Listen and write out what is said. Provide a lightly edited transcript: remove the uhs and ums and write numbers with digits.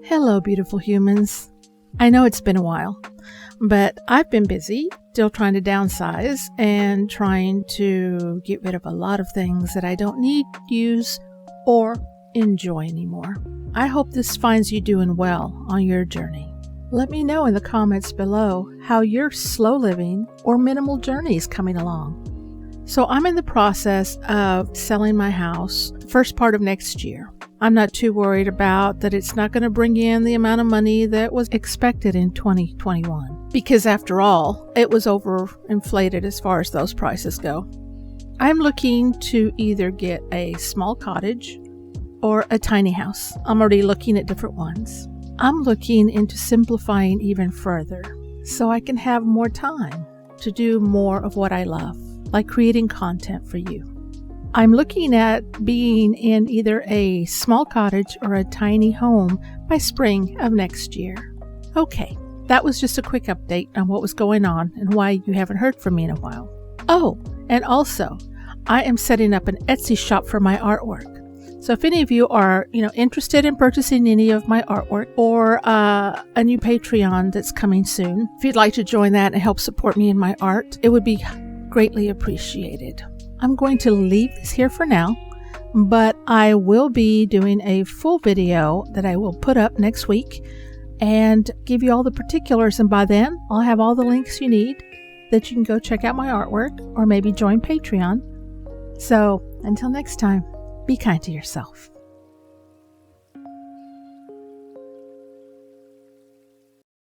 Hello, beautiful humans. I know it's been a while, but I've been busy, still trying to downsize and trying to get rid of a lot of things that I don't need, use, or enjoy anymore. I hope this finds you doing well on your journey. Let me know in the comments below how your slow living or minimal journey is coming along. So I'm in the process of selling my house the first part of next year. I'm not too worried about that it's not going to bring in the amount of money that was expected in 2021. Because after all, it was overinflated as far as those prices go. I'm looking to either get a small cottage or a tiny house. I'm already looking at different ones. I'm looking into simplifying even further so I can have more time to do more of what I love, like creating content for you. I'm looking at being in either a small cottage or a tiny home by spring of next year. Okay, that was just a quick update on what was going on and why you haven't heard from me in a while. Oh, and also, I am setting up an Etsy shop for my artwork. So if any of you are, interested in purchasing any of my artwork or a new Patreon that's coming soon, if you'd like to join that and help support me in my art, it would be greatly appreciated. I'm going to leave this here for now, but I will be doing a full video that I will put up next week and give you all the particulars. And by then, I'll have all the links you need that you can go check out my artwork or maybe join Patreon. So until next time, be kind to yourself.